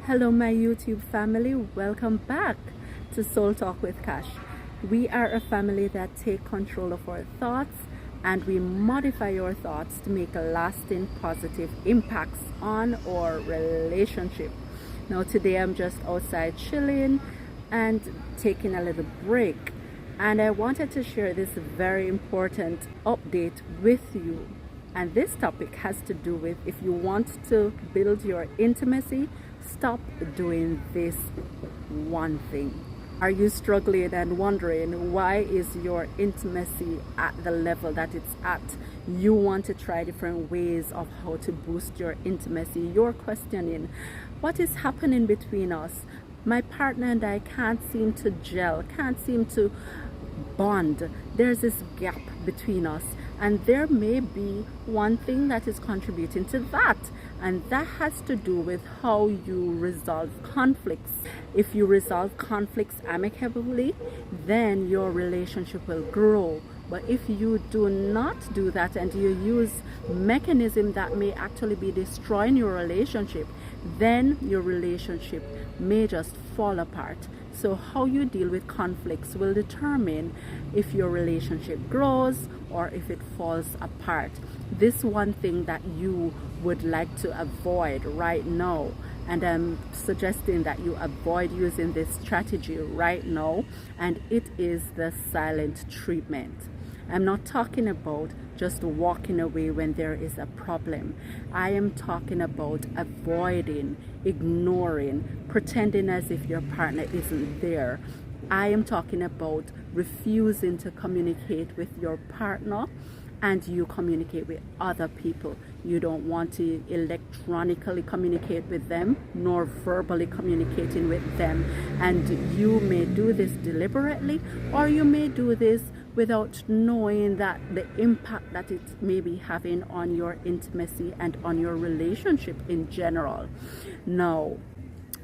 Hello, my YouTube family. Welcome back to Soul Talk with Cash. We are a family that take control of our thoughts and we modify our thoughts to make lasting positive impacts on our relationship. Now, today I'm just outside chilling and taking a little break. And I wanted to share this very important update with you. And this topic has to do with if you want to build your intimacy, stop doing this one thing. Are you struggling and wondering why is your intimacy at the level that it's at? You want to try different ways of how to boost your intimacy. You're questioning what is happening between us. My partner and I can't seem to gel, can't seem to bond. There's this gap between us, and there may be one thing that is contributing to that, and that has to do with how you resolve conflicts. If you resolve conflicts amicably, then your relationship will grow. But if you do not do that and you use mechanisms that may actually be destroying your relationship, then your relationship may just fall apart. So how you deal with conflicts will determine if your relationship grows or if it falls apart. This one thing that you would like to avoid right now, and I'm suggesting that you avoid using this strategy right now, and it is the silent treatment. I'm not talking about just walking away when there is a problem. I am talking about avoiding, ignoring, pretending as if your partner isn't there. I am talking about refusing to communicate with your partner and you communicate with other people. You don't want to electronically communicate with them nor verbally communicating with them. And you may do this deliberately, or you may do this without knowing that the impact that it may be having on your intimacy and on your relationship in general. Now,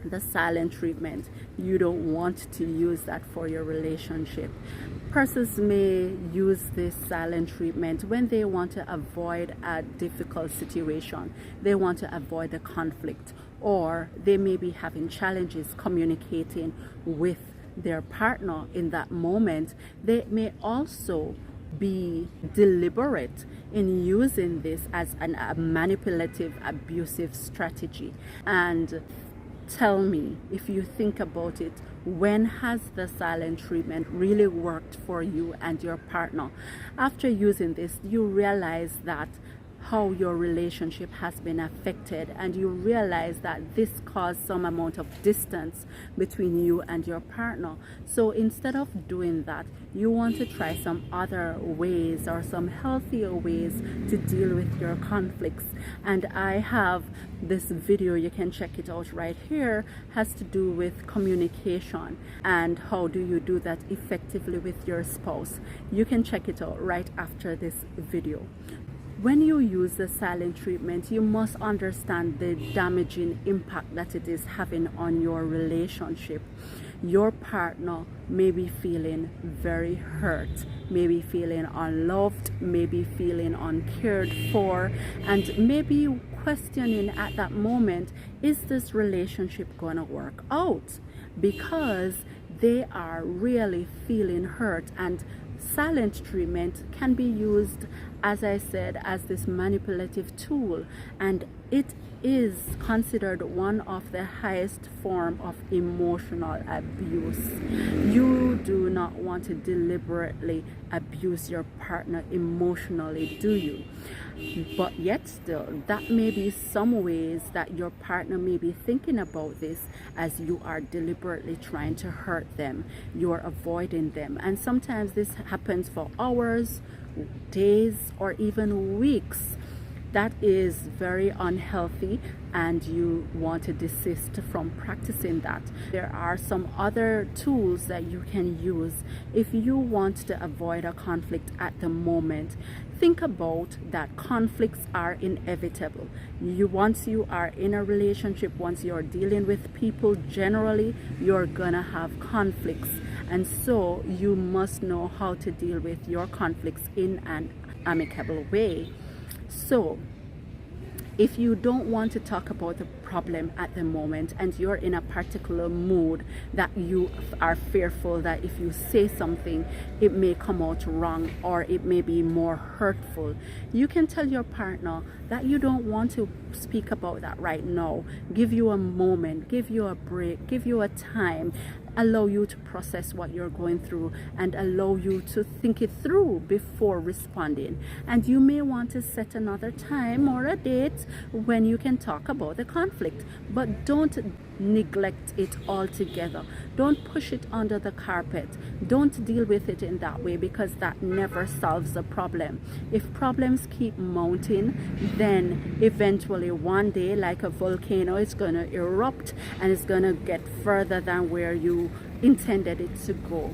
the silent treatment, you don't want to use that for your relationship. Persons may use this silent treatment when they want to avoid a difficult situation. They want to avoid a conflict, or they may be having challenges communicating with their partner in that moment. They may also be deliberate in using this as a manipulative, abusive strategy. And tell me, if you think about it, when has the silent treatment really worked for you and your partner? After using this, you realize that how your relationship has been affected, and you realize that this caused some amount of distance between you and your partner. So instead of doing that, you want to try some other ways or some healthier ways to deal with your conflicts. And I have this video, you can check it out right here, has to do with communication and how do you do that effectively with your spouse. You can check it out right after this video. When you use the silent treatment, you must understand the damaging impact that it is having on your relationship. Your partner may be feeling very hurt, may be feeling unloved, may be feeling uncared for, and maybe questioning at that moment, is this relationship going to work out? Because they are really feeling hurt. And silent treatment can be used, as I said, as this manipulative tool, and it is considered one of the highest form of emotional abuse. You do not want to deliberately abuse your partner emotionally, do you? But yet still, that may be some ways that your partner may be thinking about this as you are deliberately trying to hurt them. You are avoiding them. And sometimes this happens for hours, days, or even weeks. That is very unhealthy, and you want to desist from practicing that. There are some other tools that you can use if you want to avoid a conflict at the moment. Think about that conflicts are inevitable. Once you are in a relationship, once you're dealing with people, generally you're gonna have conflicts, and so you must know how to deal with your conflicts in an amicable way. So if you don't want to talk about the problem at the moment, and you're in a particular mood that you are fearful that if you say something, it may come out wrong or it may be more hurtful, you can tell your partner that you don't want to speak about that right now. Give you a moment, give you a break, give you a time, allow you to process what you're going through and allow you to think it through before responding. And you may want to set another time or a date when you can talk about the conflict, but don't neglect it altogether. Don't push it under the carpet. Don't deal with it in that way, because that never solves the problem. If problems keep mounting, then eventually one day, like a volcano, it's going to erupt and it's going to get further than where you intended it to go.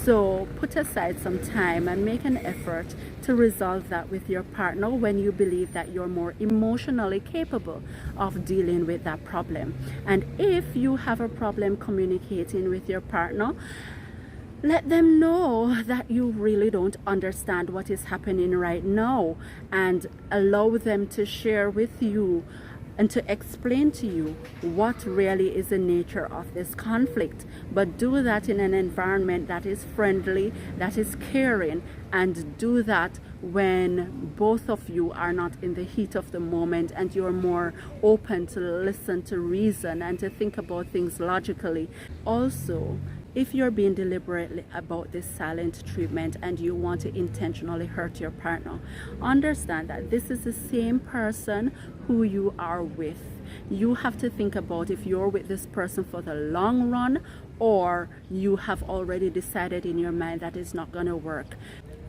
So put aside some time and make an effort to resolve that with your partner when you believe that you're more emotionally capable of dealing with that problem. And if you have a problem communicating with your partner, let them know that you really don't understand what is happening right now, and allow them to share with you and to explain to you what really is the nature of this conflict. But do that in an environment that is friendly, that is caring, and do that when both of you are not in the heat of the moment and you're more open to listen, to reason, and to think about things logically. Also, if you're being deliberate about this silent treatment and you want to intentionally hurt your partner, understand that this is the same person who you are with. You have to think about if you're with this person for the long run, or you have already decided in your mind that it's not going to work.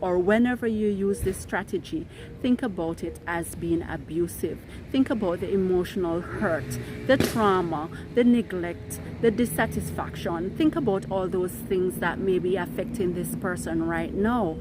Or whenever you use this strategy, think about it as being abusive. Think about the emotional hurt, the trauma, the neglect, the dissatisfaction. Think about all those things that may be affecting this person right now.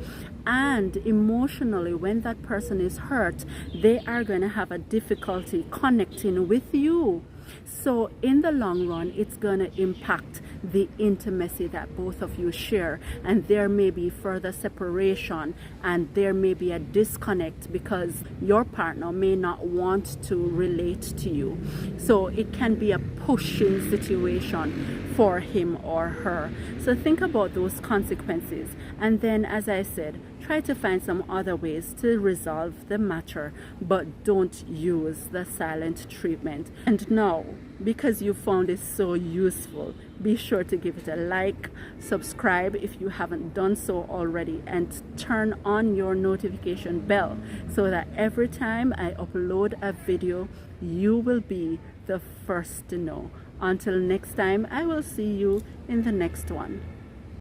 And emotionally, when that person is hurt, they are going to have a difficulty connecting with you. So in the long run, it's going to impact the intimacy that both of you share, and there may be further separation and there may be a disconnect because your partner may not want to relate to you. So it can be a pushing situation for him or her. So think about those consequences, and then, as I said, try to find some other ways to resolve the matter, but don't use the silent treatment. And now, because you found it so useful, be sure to give it a like, subscribe if you haven't done so already, and turn on your notification bell so that every time I upload a video, you will be the first to know. Until next time, I will see you in the next one.